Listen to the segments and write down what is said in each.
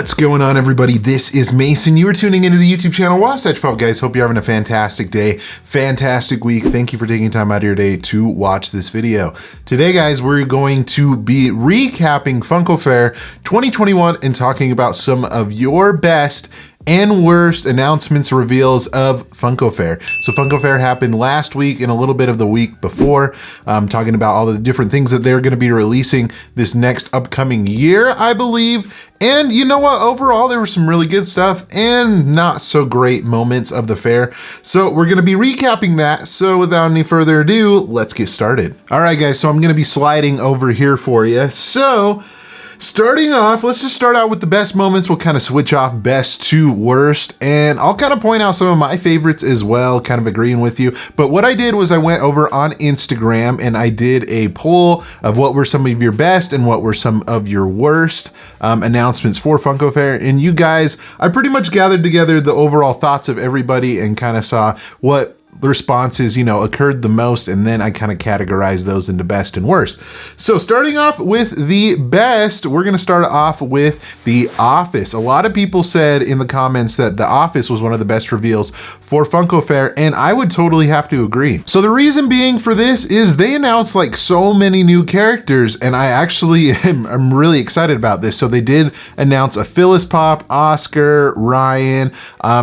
What's going on, everybody? This is Mason. You are tuning into the YouTube channel Wasatch Pop, guys. Hope you're having a fantastic day, fantastic week. Thank you for taking time out of your day to watch this video. Today, guys, we're going to be recapping Funko Fair 2021 and talking about some of your best and worst announcements, reveals of Funko Fair. So Funko Fair happened last week and a little bit of the week before, talking about all the different things that they're going to be releasing this next upcoming year, I believe. And you know what? Overall, there was some really good stuff and not so great moments of the fair. So we're going to be recapping that. So without any further ado, let's get started. All right, guys. So I'm going to be sliding over here for you. So starting off, let's just start out with the best moments. We'll kind of switch off best to worst, and I'll kind of point out some of my favorites as well, kind of agreeing with you. But what I did was I went over on Instagram and I did a poll of what were some of your best and what were some of your worst announcements for Funko Fair. And you guys, I pretty much gathered together the overall thoughts of everybody and kind of saw what the responses, occurred the most, and then I kind of categorized those into best and worst. So starting off with the best, we're going to start off with The Office. A lot of people said in the comments that The Office was one of the best reveals for Funko Fair, and I would totally have to agree. So the reason being for this is they announced like so many new characters, and I actually am really excited about this. So they did announce a Phyllis Pop, Oscar, Ryan.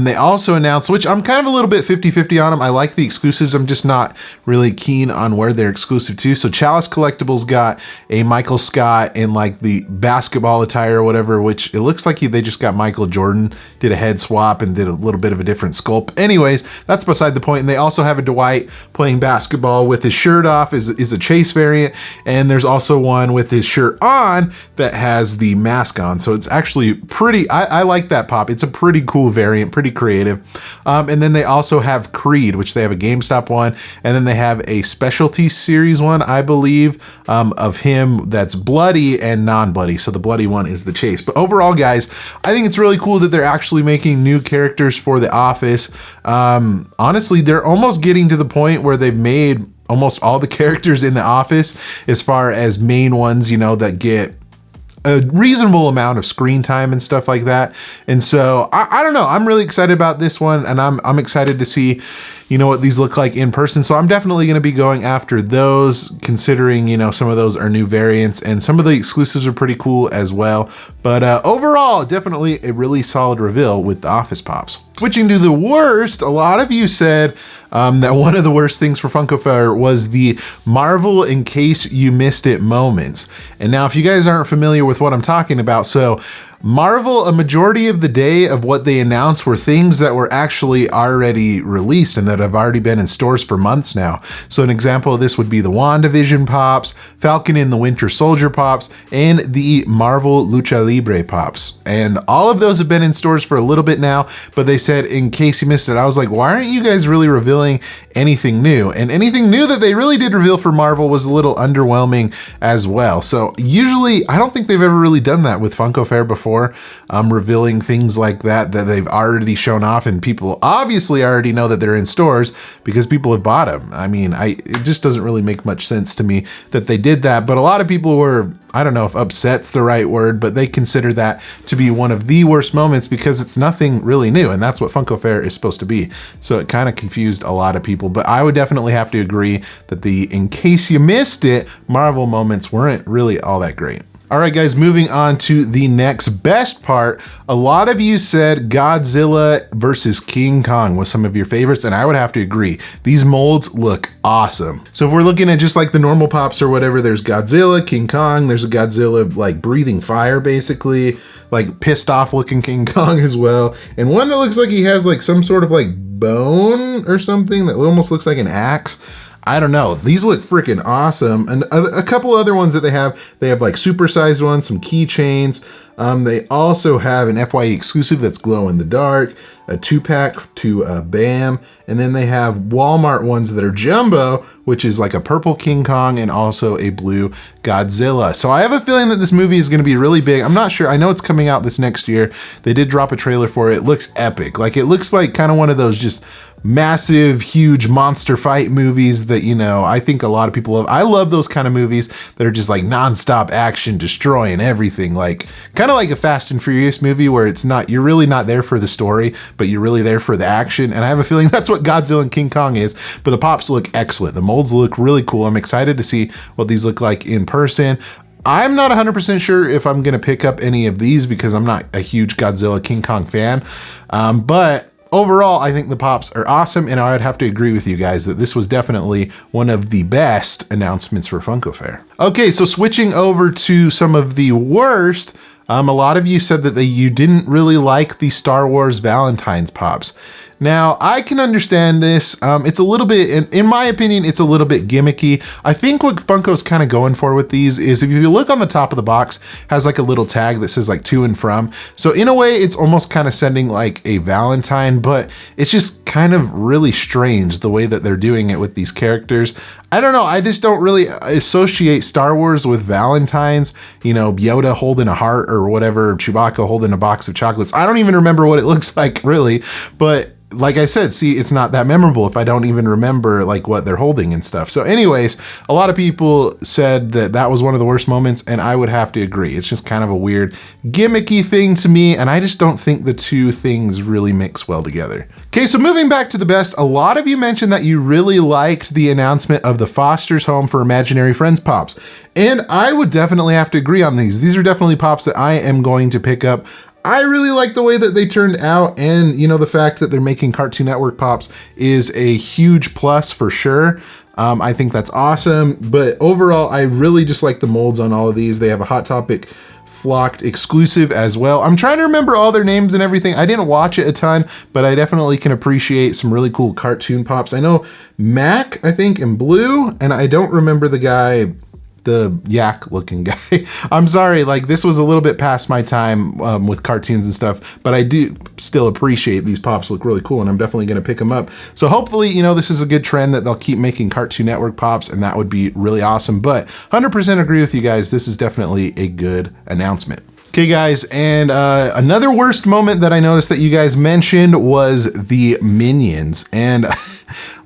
They also announced, which I'm kind of a little bit 50-50 on them. I like the exclusives. I'm just not really keen on where they're exclusive to. So Chalice Collectibles got a Michael Scott in like the basketball attire or whatever, which it looks like they just got Michael Jordan, did a head swap and did a little bit of a different sculpt. Anyways, that's beside the point. And they also have a Dwight playing basketball with his shirt off is a Chase variant. And there's also one with his shirt on that has the mask on. So it's actually pretty, I like that pop. It's a pretty cool variant, pretty creative. And then they also have Creed, which they have a GameStop one, and then they have a specialty series one, I believe, of him that's bloody and non-bloody. So the bloody one is the Chase. But overall, guys, I think it's really cool that they're actually making new characters for The Office. Honestly, they're almost getting to the point where they've made almost all the characters in The Office as far as main ones, that get a reasonable amount of screen time and stuff like that. And so I don't know, I'm really excited about this one, and I'm excited to see what these look like in person. So I'm definitely going to be going after those, considering some of those are new variants and some of the exclusives are pretty cool as well. But overall, definitely a really solid reveal with the Office Pops. Switching to the worst, a lot of you said that one of the worst things for Funko Fair was the Marvel in case you missed it moments. And now if you guys aren't familiar with what I'm talking about, so Marvel, a majority of the day of what they announced were things that were actually already released and that have already been in stores for months now. So an example of this would be the WandaVision Pops, Falcon and the Winter Soldier Pops, and the Marvel Lucha Libre Pops. And all of those have been in stores for a little bit now, but they said, in case you missed it, I was like, why aren't you guys really revealing anything new? And anything new that they really did reveal for Marvel was a little underwhelming as well. So usually, I don't think they've ever really done that with Funko Fair before. Revealing things like that they've already shown off, and people obviously already know that they're in stores because people have bought them. I mean, it just doesn't really make much sense to me that they did that, but a lot of people were, I don't know if upset's the right word, but they consider that to be one of the worst moments because it's nothing really new, and that's what Funko Fair is supposed to be. So it kind of confused a lot of people, but I would definitely have to agree that the in case you missed it Marvel moments weren't really all that great. All right, guys, moving on to the next best part. A lot of you said Godzilla versus King Kong was some of your favorites, and I would have to agree. These molds look awesome. So if we're looking at just like the normal pops or whatever, there's Godzilla, King Kong, there's a Godzilla like breathing fire, basically, like pissed off looking King Kong as well. And one that looks like he has like some sort of like bone or something that almost looks like an axe. I don't know. These look freaking awesome. And a couple other ones that they have like supersized ones, some keychains. They also have an FYE exclusive that's glow in the dark, a 2-pack to BAM, and then they have Walmart ones that are jumbo, which is like a purple King Kong and also a blue Godzilla. So I have a feeling that this movie is going to be really big. I'm not sure. I know it's coming out this next year. They did drop a trailer for it. It looks epic. Like it looks like kind of one of those just massive, huge monster fight movies that, I think a lot of people love. I love those kind of movies that are just like nonstop action, destroying everything. Like kind kind of like a Fast and Furious movie where you're really not there for the story, but you're really there for the action. And I have a feeling that's what Godzilla and King Kong is, but the pops look excellent. The molds look really cool. I'm excited to see what these look like in person. I'm not 100% sure if I'm gonna pick up any of these because I'm not a huge Godzilla King Kong fan, but overall, I think the pops are awesome, and I would have to agree with you guys that this was definitely one of the best announcements for Funko Fair. Okay, so switching over to some of the worst, a lot of you said that you didn't really like the Star Wars Valentines pops. Now, I can understand this. It's a little bit, in my opinion, it's a little bit gimmicky. I think what Funko's kind of going for with these is if you look on the top of the box, has like a little tag that says like to and from. So in a way, it's almost kind of sending like a Valentine, but it's just kind of really strange the way that they're doing it with these characters. I don't know. I just don't really associate Star Wars with Valentines, you know, Yoda holding a heart or whatever, Chewbacca holding a box of chocolates. I don't even remember what it looks like really, but like I said, see, it's not that memorable if I don't even remember like what they're holding and stuff. So anyways, a lot of people said that that was one of the worst moments, and I would have to agree. It's just kind of a weird gimmicky thing to me, and I just don't think the two things really mix well together. Okay, so moving back to the best, a lot of you mentioned that you really liked the announcement of the Foster's Home for Imaginary Friends pops, and I would definitely have to agree on these. These are definitely pops that I am going to pick up. I really like the way that they turned out, and you know, the fact that they're making Cartoon Network pops is a huge plus for sure. I think that's awesome, but overall, I really just like the molds on all of these. They have a Hot Topic Flocked exclusive as well. I'm trying to remember all their names and everything. I didn't watch it a ton, but I definitely can appreciate some really cool cartoon pops. I know Mac, I think, in blue, and I don't remember the guy, the yak looking guy. I'm sorry, like this was a little bit past my time with cartoons and stuff, but I do still appreciate these pops look really cool, and I'm definitely gonna pick them up. So hopefully, you know, this is a good trend that they'll keep making Cartoon Network pops, and that would be really awesome. But 100% agree with you guys, this is definitely a good announcement. Okay guys, and another worst moment that I noticed that you guys mentioned was the Minions. And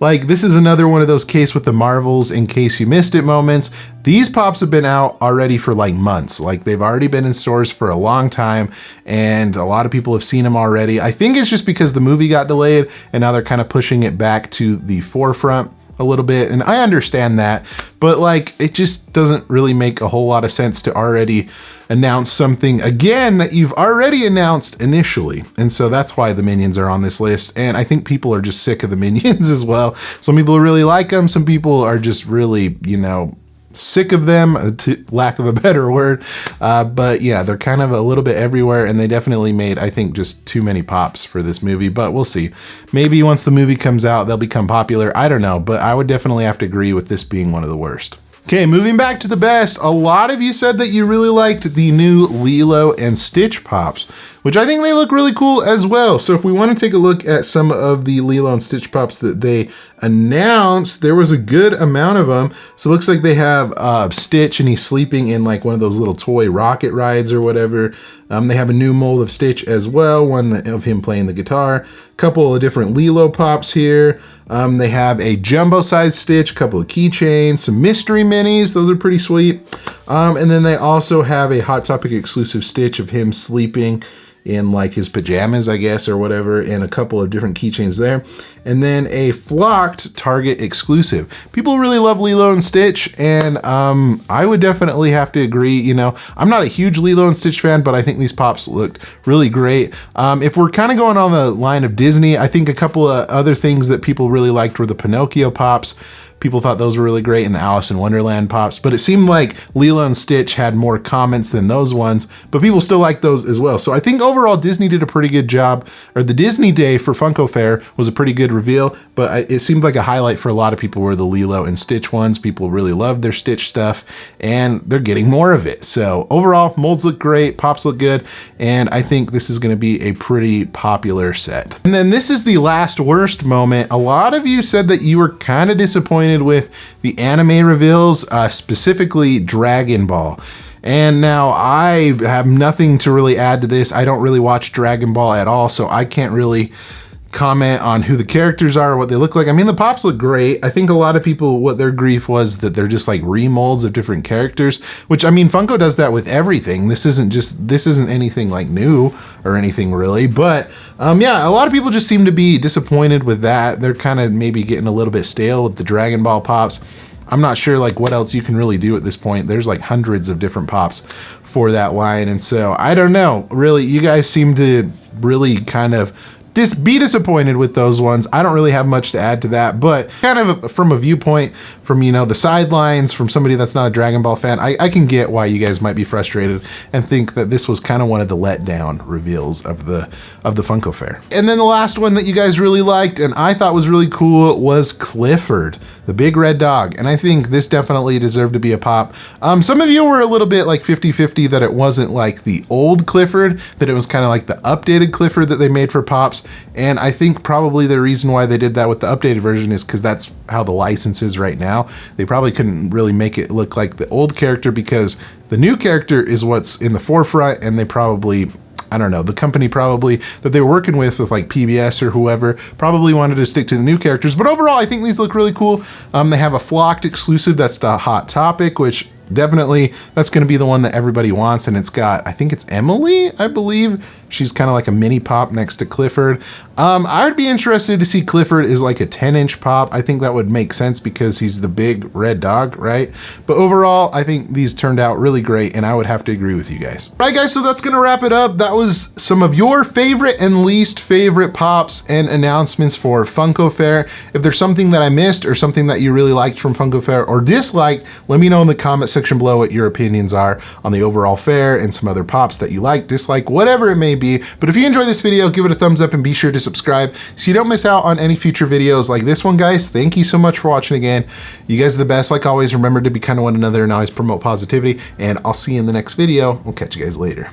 like, this is another one of those case with the Marvels in case you missed it moments. These pops have been out already for like months. Like, they've already been in stores for a long time, and a lot of people have seen them already. I think it's just because the movie got delayed, and now they're kind of pushing it back to the forefront a little bit, and I understand that, but like, it just doesn't really make a whole lot of sense to already announce something again that you've already announced initially. And so that's why the Minions are on this list, and I think people are just sick of the Minions as well. Some people really like them, some people are just really, you know, sick of them, to lack of a better word. But yeah, they're kind of a little bit everywhere, and they definitely made, I think, just too many pops for this movie, but we'll see. Maybe once the movie comes out, they'll become popular. I don't know, but I would definitely have to agree with this being one of the worst. Okay, moving back to the best, a lot of you said that you really liked the new Lilo and Stitch pops, which I think they look really cool as well. So if we want to take a look at some of the Lilo and Stitch pops that they announced, there was a good amount of them. So it looks like they have Stitch, and he's sleeping in like one of those little toy rocket rides or whatever. They have a new mold of Stitch as well, one of him playing the guitar. A couple of different Lilo pops here. They have a jumbo-sized Stitch, a couple of keychains, some mystery minis. Those are pretty sweet. And then they also have a Hot Topic exclusive Stitch of him sleeping in like his pajamas, I guess, or whatever, and a couple of different keychains there. And then a flocked Target exclusive. People really love Lilo and Stitch, and I would definitely have to agree. You know, I'm not a huge Lilo and Stitch fan, but I think these pops looked really great. If we're kind of going on the line of Disney, I think a couple of other things that people really liked were the Pinocchio pops. People thought those were really great, in the Alice in Wonderland pops, but it seemed like Lilo and Stitch had more comments than those ones, but people still like those as well. So I think overall Disney did a pretty good job, or the Disney Day for Funko Fair was a pretty good reveal, but it seemed like a highlight for a lot of people were the Lilo and Stitch ones. People really loved their Stitch stuff, and they're getting more of it. So overall, molds look great, pops look good, and I think this is gonna be a pretty popular set. And then this is the last worst moment. A lot of you said that you were kind of disappointed with the anime reveals, specifically Dragon Ball. And now I have nothing to really add to this. I don't really watch Dragon Ball at all, so I can't really comment on who the characters are, what they look like. I mean, the Pops look great. I think a lot of people, what their grief was that they're just like remolds of different characters, which, I mean, Funko does that with everything. This isn't anything like new or anything really, but yeah, a lot of people just seem to be disappointed with that. They're kind of maybe getting a little bit stale with the Dragon Ball Pops. I'm not sure like what else you can really do at this point. There's like hundreds of different Pops for that line, and so I don't know, really, you guys seem to really kind of be disappointed with those ones. I don't really have much to add to that, but kind of from a viewpoint, from, you know, the sidelines, from somebody that's not a Dragon Ball fan, I can get why you guys might be frustrated and think that this was kind of one of the letdown reveals of the Funko Fair. And then the last one that you guys really liked and I thought was really cool was Clifford, the big red dog. And I think this definitely deserved to be a pop. Some of you were a little bit like 50-50 that it wasn't like the old Clifford, that it was kind of like the updated Clifford that they made for Pops. And I think probably the reason why they did that with the updated version is because that's how the license is right now. They probably couldn't really make it look like the old character because the new character is what's in the forefront, and they probably, I don't know, the company probably that they were working with like PBS or whoever probably wanted to stick to the new characters. But overall, I think these look really cool. They have a flocked exclusive that's the Hot Topic, which definitely that's going to be the one that everybody wants, and it's got, I think it's Emily, I believe. She's kind of like a mini pop next to Clifford. I would be interested to see Clifford is like a 10-inch pop. I think that would make sense because he's the big red dog, right? But overall, I think these turned out really great, and I would have to agree with you guys. All right, guys, so that's gonna wrap it up. That was some of your favorite and least favorite pops and announcements for Funko Fair. If there's something that I missed or something that you really liked from Funko Fair or disliked, let me know in the comment section below what your opinions are on the overall fair and some other pops that you like, dislike, whatever it may be. But if you enjoyed this video, give it a thumbs up and be sure to subscribe so you don't miss out on any future videos like this one, guys. Thank you so much for watching again. You guys are the best. Like always, remember to be kind to one another and always promote positivity, and I'll see you in the next video. We'll catch you guys later.